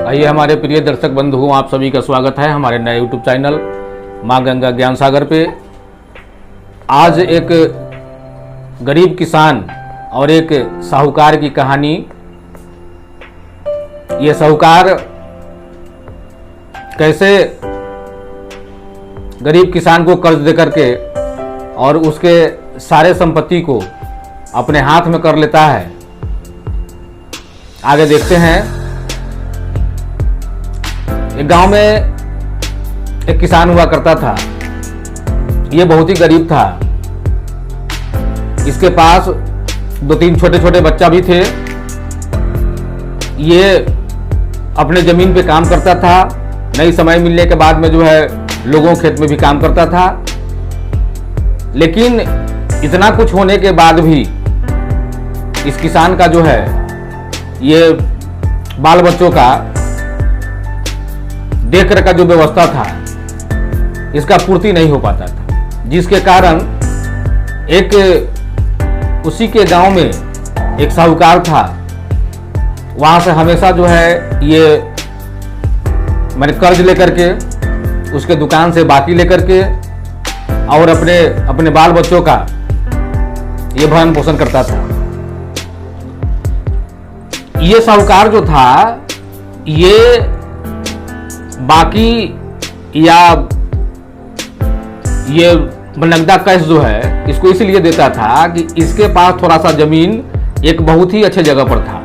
आइए हमारे प्रिय दर्शक बंधुओं, आप सभी का स्वागत है हमारे नए यूट्यूब चैनल माँ गंगा ज्ञान सागर पे। आज एक गरीब किसान और एक साहूकार की कहानी। ये साहूकार कैसे गरीब किसान को कर्ज देकर के और उसके सारे संपत्ति को अपने हाथ में कर लेता है, आगे देखते हैं। एक गांव में एक किसान हुआ करता था। ये बहुत ही गरीब था। इसके पास 2-3 छोटे छोटे बच्चा भी थे। ये अपने जमीन पे काम करता था। नई समय मिलने के बाद में जो है लोगों खेत में भी काम करता था। लेकिन इतना कुछ होने के बाद भी इस किसान का जो है ये बाल बच्चों का देख रेख का जो व्यवस्था था इसका पूर्ति नहीं हो पाता था, जिसके कारण एक उसी के गांव में एक साहूकार था। वहां से हमेशा जो है ये मैंने कर्ज लेकर के उसके दुकान से बाकी लेकर के और अपने बाल बच्चों का ये भरण पोषण करता था। ये साहूकार जो था ये बाकी या ये नगदा कैश जो है इसको इसलिए देता था कि इसके पास थोड़ा सा जमीन एक बहुत ही अच्छे जगह पर था।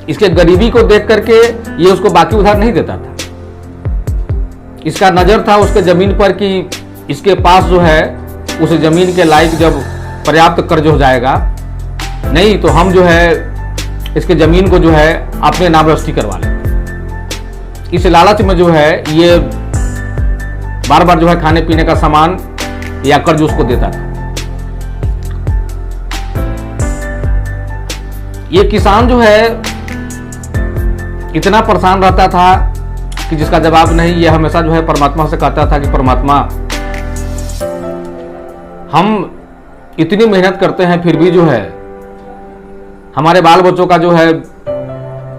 इसके गरीबी को देख करके ये उसको बाकी उधार नहीं देता था। इसका नजर था उसके जमीन पर कि इसके पास जो है उस जमीन के लायक जब पर्याप्त कर्ज हो जाएगा, नहीं तो हम जो है इसके जमीन को जो है अपने नाम रजिस्ट्री करवा लें। इस लालच में जो है ये बार बार जो है खाने पीने का सामान या कर्ज उसको देता था। ये किसान जो है इतना परेशान रहता था कि जिसका जवाब नहीं। ये हमेशा जो है परमात्मा से कहता था कि परमात्मा, हम इतनी मेहनत करते हैं फिर भी जो है हमारे बाल बच्चों का जो है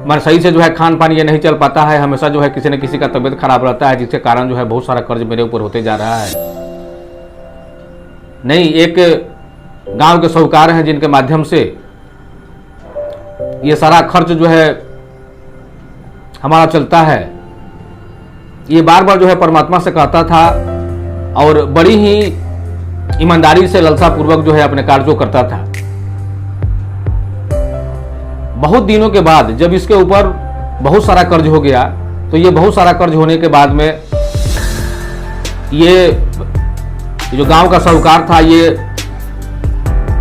मन सही से जो है खान पान ये नहीं चल पाता है। हमेशा जो है किसी न किसी का तबीयत खराब रहता है, जिसके कारण जो है बहुत सारा कर्ज मेरे ऊपर होते जा रहा है। नहीं, एक गांव के साहूकार हैं जिनके माध्यम से ये सारा खर्च जो है हमारा चलता है। ये बार बार जो है परमात्मा से कहता था और बड़ी ही ईमानदारी से ललसा पूर्वक जो है अपने कार्यों करता था। बहुत दिनों के बाद जब इसके ऊपर बहुत सारा कर्ज हो गया, तो ये बहुत सारा कर्ज होने के बाद में ये जो गांव का साहूकार था ये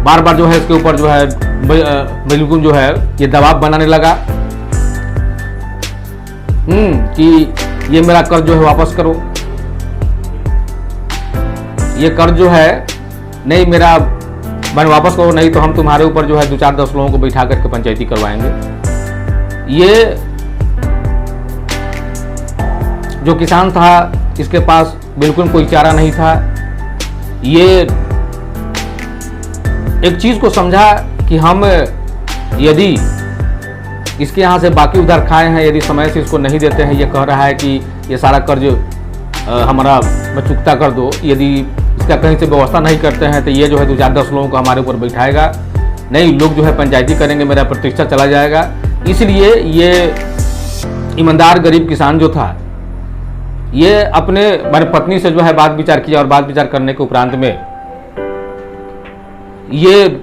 बार बार जो है इसके ऊपर जो है बिल्कुल जो है ये दबाव बनाने लगा कि ये मेरा कर्ज जो है वापस करो। ये कर्ज जो है नहीं मेरा मैंने वापस करो, नहीं तो हम तुम्हारे ऊपर जो है 2-4-10 लोगों को बैठा करके पंचायती करवाएंगे। ये जो किसान था इसके पास बिल्कुल कोई चारा नहीं था। ये एक चीज को समझा कि हम यदि इसके यहाँ से बाकी उधार खाए हैं, यदि समय से इसको नहीं देते हैं, ये कह रहा है कि ये सारा कर्ज हमारा चुकता कर दो, यदि इसका कहीं से व्यवस्था नहीं करते हैं तो ये जो है 2-4-10 लोगों को हमारे ऊपर बैठाएगा, नहीं लोग जो है पंचायती करेंगे, मेरा प्रतिष्ठा चला जाएगा। इसलिए ये ईमानदार गरीब किसान जो था ये अपने पत्नी से जो है बात विचार किया और बात विचार करने के उपरांत में ये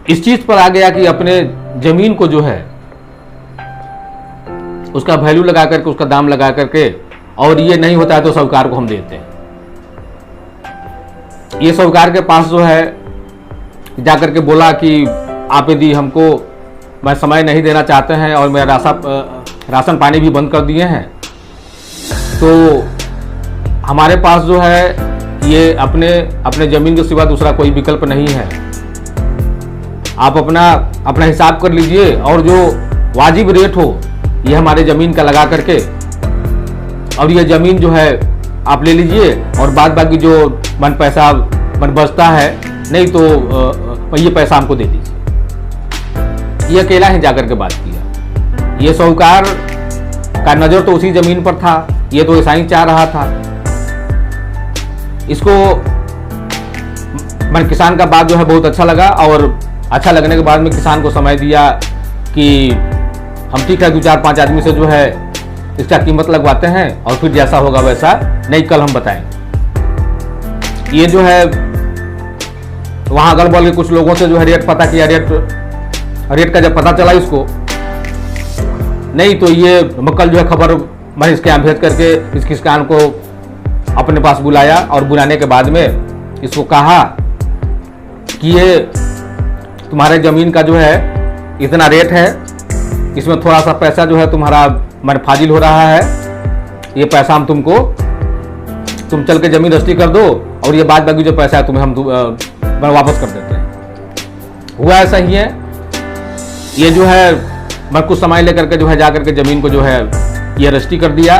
इस चीज पर आ गया कि अपने जमीन को जो है उसका वैल्यू लगा करके, उसका दाम लगा करके, और ये नहीं होता है तो साहूकार को हम देते हैं। ये साहूकार के पास जो है जाकर के बोला कि आप यदि हमको मैं समय नहीं देना चाहते हैं और मेरा राशन पानी भी बंद कर दिए हैं, तो हमारे पास जो है ये अपने जमीन के सिवा दूसरा कोई विकल्प नहीं है। आप अपना हिसाब कर लीजिए और जो वाजिब रेट हो ये हमारे जमीन का लगा करके, और ये जमीन जो है आप ले लीजिए और बाद बाकी जो पैसा बचता है, नहीं तो ये पैसा हमको दे दीजिए। ये अकेला ही जाकर के बात किया। ये साहूकार का नजर तो उसी जमीन पर था, ये तो ऐसा ही चाह रहा था। इसको मैंने किसान का बात जो है बहुत अच्छा लगा, और अच्छा लगने के बाद में किसान को समय दिया कि हम ठीक है 2-4-5 आदमी से जो है इसका कीमत लगवाते हैं, और फिर जैसा होगा वैसा नहीं कल हम बताएंगे। ये जो है वहाँ अगल बगल के कुछ लोगों से जो है रेट पता किया, रेट का जब पता चला इसको, नहीं तो ये कल जो है खबर मैंने इसके यहाँ भेज करके इस किसान को अपने पास बुलाया, और बुलाने के बाद में इसको कहा कि ये तुम्हारे ज़मीन का जो है इतना रेट है, इसमें थोड़ा सा पैसा जो है तुम्हारा मन फाजिल हो रहा है, ये पैसा हम तुम चल के ज़मीन रजिस्ट्री कर दो, और ये बाद बाकी जो पैसा है तुम्हें हम वापस कर देते हैं। हुआ ऐसा ही है। ये जो है मैं कुछ समय लेकर के जो है जा करके ज़मीन को जो है ये रजिस्ट्री कर दिया,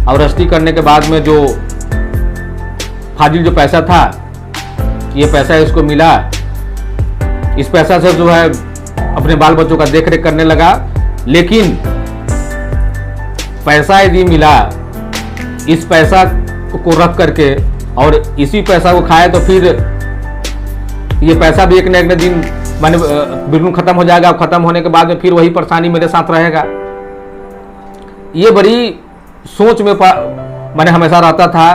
और रजिस्ट्री करने के बाद में जो फाजिल जो पैसा था, ये पैसा इसको मिला। इस पैसा से जो है अपने बाल बच्चों का देख रेख करने लगा। लेकिन पैसा यदि मिला, इस पैसा को रख करके और इसी पैसा को खाए तो फिर ये पैसा भी एक न एक दिन मैंने बिल्कुल खत्म हो जाएगा। खत्म होने के बाद में फिर वही परेशानी मेरे साथ रहेगा। ये बड़ी सोच में मैंने हमेशा रहता था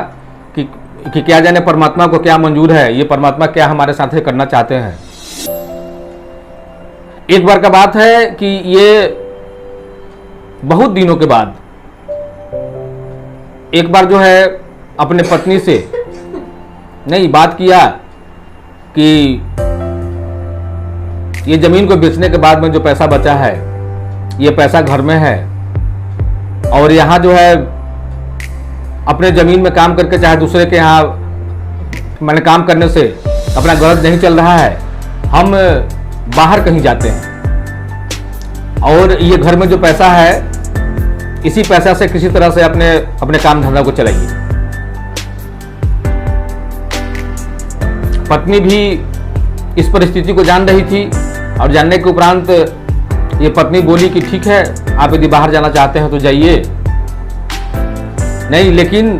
कि क्या जाने परमात्मा को क्या मंजूर है, ये परमात्मा क्या हमारे साथ करना चाहते हैं। एक बार का बात है कि ये बहुत दिनों के बाद एक बार जो है अपने पत्नी से नहीं बात किया कि ये जमीन को बेचने के बाद में जो पैसा बचा है, ये पैसा घर में है, और यहाँ जो है अपने जमीन में काम करके चाहे दूसरे के यहाँ मैंने काम करने से अपना गरज नहीं चल रहा है, हम बाहर कहीं जाते हैं, और ये घर में जो पैसा है इसी पैसा से किसी तरह से अपने काम धंधा को चलाइए। पत्नी भी इस परिस्थिति को जान रही थी, और जानने के उपरांत ये पत्नी बोली कि ठीक है, आप यदि बाहर जाना चाहते हैं तो जाइए, नहीं लेकिन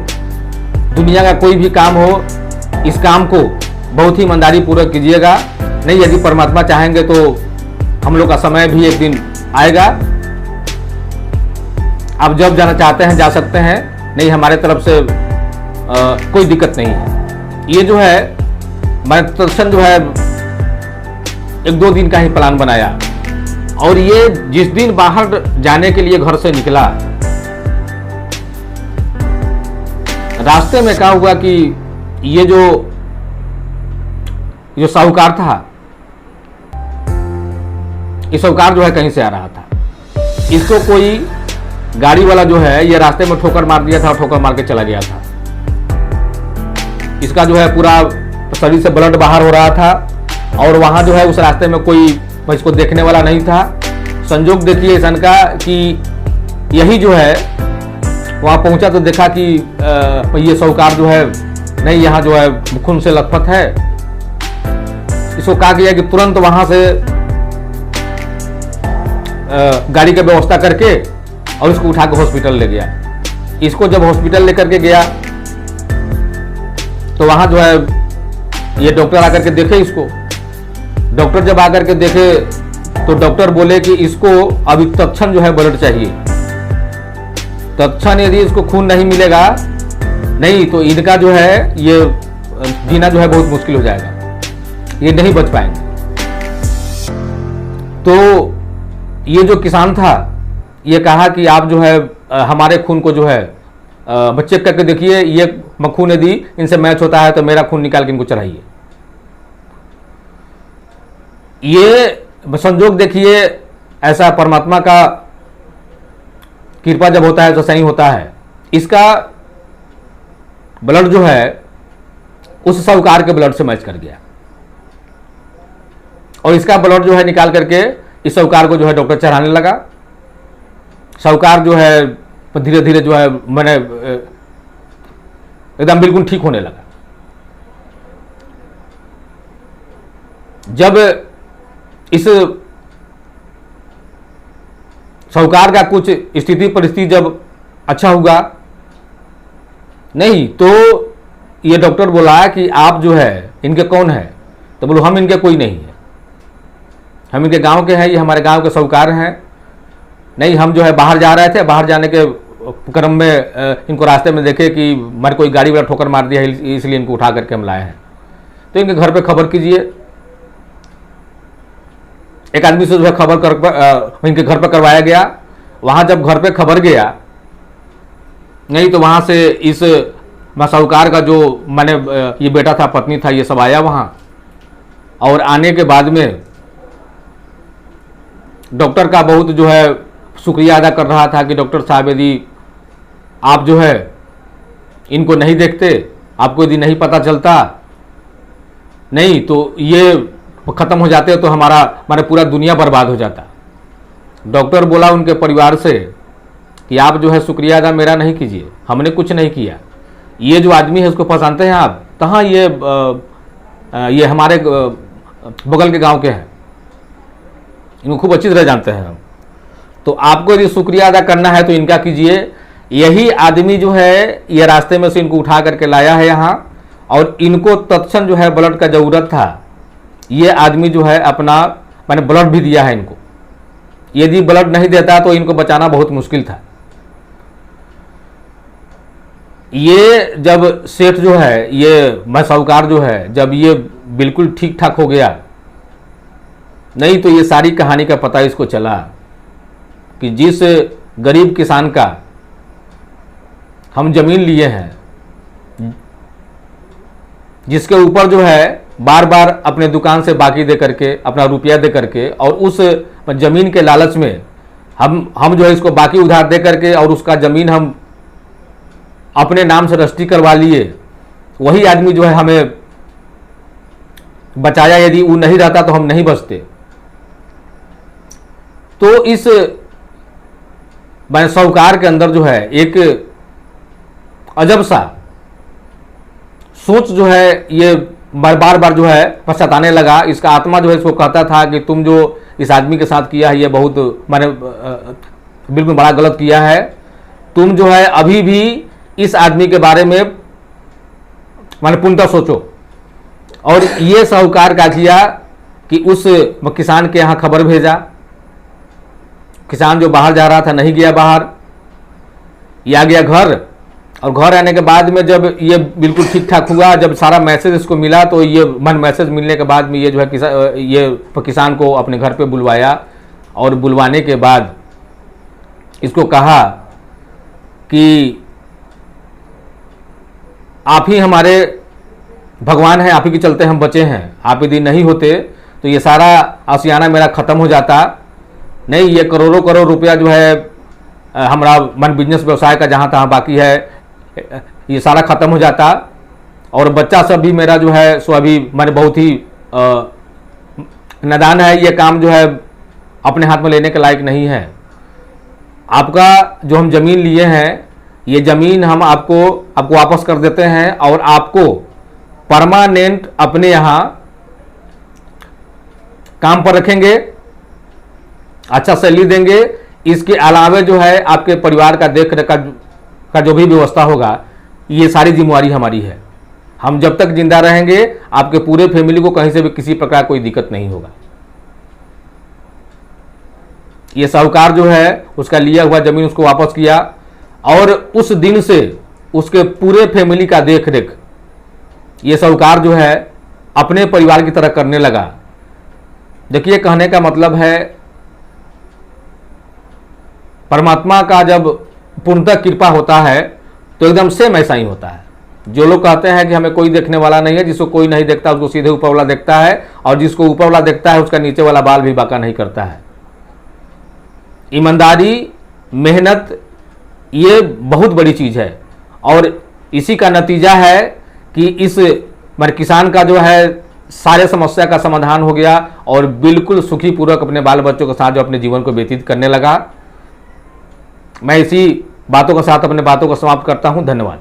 दुनिया का कोई भी काम हो, इस काम को बहुत ही ईमानदारी पूर्वक कीजिएगा, नहीं यदि परमात्मा चाहेंगे तो हम लोग का समय भी एक दिन आएगा, आप जब जाना चाहते हैं जा सकते हैं, नहीं हमारे तरफ से कोई दिक्कत नहीं है। ये जो है मैं तत्क्षण जो है 1-2 दिन का ही प्लान बनाया, और ये जिस दिन बाहर जाने के लिए घर से निकला, रास्ते में क्या हुआ कि ये जो साहूकार था, ये साहूकार जो है कहीं से आ रहा था, इसको कोई गाड़ी वाला जो है ये रास्ते में ठोकर मार दिया था, ठोकर मार के चला गया था। इसका जो है पूरा शरीर से ब्लड बाहर हो रहा था, और वहां जो है उस रास्ते में कोई इसको देखने वाला नहीं था। संजोग देखिए सन का कि यही जो है वहां पहुंचा तो देखा कि ये साहूकार जो है नहीं यहाँ जो है खून से लथपथ है। इसको कहा गया कि तुरंत वहां से गाड़ी का व्यवस्था करके और इसको उठा के हॉस्पिटल ले गया। इसको जब हॉस्पिटल लेकर के गया तो वहां जो है ये डॉक्टर आकर के देखे इसको। डॉक्टर जब आकर के देखे तो डॉक्टर बोले कि इसको अभी तत्क्षण जो है ब्लड चाहिए, तत्क्षण यदि इसको खून नहीं मिलेगा नहीं तो इनका जो है ये जीना जो है बहुत मुश्किल हो जाएगा, ये नहीं बच पाएंगे। तो ये जो किसान था ये कहा कि आप जो है हमारे खून को जो है चेक करके देखिए, ये खून यदि इनसे मैच होता है तो मेरा खून निकाल के इनको चढ़ाइए। ये संजोग देखिए, ऐसा परमात्मा का कृपा जब होता है तो सही होता है। इसका ब्लड जो है उस साहूकार के ब्लड से मैच कर गया, और इसका ब्लड जो है निकाल करके इस साहूकार को जो है डॉक्टर चढ़ाने लगा। साहूकार जो है धीरे धीरे जो है मैंने एकदम बिल्कुल ठीक होने लगा। जब इस साहूकार का कुछ स्थिति परिस्थिति जब अच्छा हुआ नहीं, तो ये डॉक्टर बोला कि आप जो है इनके कौन है, तो बोलो हम इनके कोई नहीं है, हम इनके गांव के हैं, ये हमारे गांव के साहूकार हैं। नहीं, हम जो है बाहर जा रहे थे, बाहर जाने के क्रम में इनको रास्ते में देखे कि हमारे कोई गाड़ी वाला ठोकर मार दिया है, इसलिए इनको उठा करके हम लाए हैं, तो इनके घर पे खबर कीजिए। एक आदमी से जो है खबर कर इनके घर पे करवाया गया। वहां जब घर पे खबर गया नहीं, तो वहां से इस साहूकार का जो मैंने ये बेटा था, पत्नी था, ये सब आया वहां। और आने के बाद में डॉक्टर का बहुत जो है शुक्रिया अदा कर रहा था कि डॉक्टर साहब यदि आप जो है इनको नहीं देखते, आपको यदि नहीं पता चलता, नहीं तो ये ख़त्म हो जाते तो हमारा पूरा दुनिया बर्बाद हो जाता। डॉक्टर बोला उनके परिवार से कि आप जो है शुक्रिया अदा मेरा नहीं कीजिए, हमने कुछ नहीं किया, ये जो आदमी है उसको पहचानते हैं आप, कहाँ ये हमारे बगल के गांव के हैं, इनको खूब अच्छी तरह जानते हैं हम, तो आपको यदि शुक्रिया अदा करना है तो इनका कीजिए। यही आदमी जो है ये रास्ते में से इनको उठा करके लाया है यहाँ, और इनको तत्क्षण जो है ब्लड का ज़रूरत था, ये आदमी जो है अपना मैंने ब्लड भी दिया है इनको। यदि ब्लड नहीं देता तो इनको बचाना बहुत मुश्किल था। ये जब सेठ जो है, ये मैं साहूकार जो है, जब ये बिल्कुल ठीक ठाक हो गया नहीं, तो ये सारी कहानी का पता इसको चला कि जिस गरीब किसान का हम जमीन लिए हैं, जिसके ऊपर जो है बार बार अपने दुकान से बाकी दे करके, अपना रुपया दे करके, और उस जमीन के लालच में हम जो है इसको बाकी उधार दे करके और उसका जमीन हम अपने नाम से रजिस्ट्री करवा लिए, वही आदमी जो है हमें बचाया। यदि वो नहीं रहता तो हम नहीं बचते। तो इस साहूकार के अंदर जो है एक अजब सा सोच जो है ये बार बार जो है पछताने लगा। इसका आत्मा जो है इसको कहता था कि तुम जो इस आदमी के साथ किया है ये बहुत बिल्कुल बड़ा गलत किया है। तुम जो है अभी भी इस आदमी के बारे में पुनः सोचो। और ये साहूकार का किया कि उस किसान के यहाँ खबर भेजा। किसान जो बाहर जा रहा था नहीं गया बाहर, ये आ गया घर, और घर आने के बाद में जब ये बिल्कुल ठीक ठाक हुआ, जब सारा मैसेज इसको मिला, तो ये मैसेज मिलने के बाद में ये जो है किसान को अपने घर पे बुलवाया। और बुलवाने के बाद इसको कहा कि आप ही हमारे भगवान हैं, आप ही के चलते हम बचे हैं, आप यदि नहीं होते तो ये सारा आशियाना मेरा ख़त्म हो जाता। नहीं, ये करोड़ों रुपया जो है हमारा बिजनेस व्यवसाय का जहाँ तहाँ बाकी है, ये सारा ख़त्म हो जाता। और बच्चा सब भी मेरा जो है सो अभी बहुत ही नादान है, ये काम जो है अपने हाथ में लेने के लायक नहीं है। आपका जो हम ज़मीन लिए हैं, ये ज़मीन हम आपको वापस कर देते हैं और आपको परमानेंट अपने यहाँ काम पर रखेंगे, अच्छा सैलरी देंगे। इसके अलावे जो है आपके परिवार का देख रेख का जो भी व्यवस्था होगा, ये सारी जिम्मेवारी हमारी है। हम जब तक जिंदा रहेंगे आपके पूरे फैमिली को कहीं से भी किसी प्रकार कोई दिक्कत नहीं होगा। ये साहूकार जो है उसका लिया हुआ जमीन उसको वापस किया, और उस दिन से उसके पूरे फैमिली का देख रेख ये साहूकार जो है अपने परिवार की तरह करने लगा। देखिए, कहने का मतलब है परमात्मा का जब पूर्णतः कृपा होता है तो एकदम सेम ऐसा ही होता है। जो लोग कहते हैं कि हमें कोई देखने वाला नहीं है, जिसको कोई नहीं देखता उसको सीधे ऊपर वाला देखता है, और जिसको ऊपर वाला देखता है उसका नीचे वाला बाल भी बांका नहीं करता है। ईमानदारी, मेहनत, ये बहुत बड़ी चीज़ है, और इसी का नतीजा है कि इस किसान का जो है सारे समस्या का समाधान हो गया और बिल्कुल सुखी पूर्वक अपने बाल बच्चों के साथ जो अपने जीवन को व्यतीत करने लगा। मैं इसी बातों के साथ अपने बातों को समाप्त करता हूं। धन्यवाद।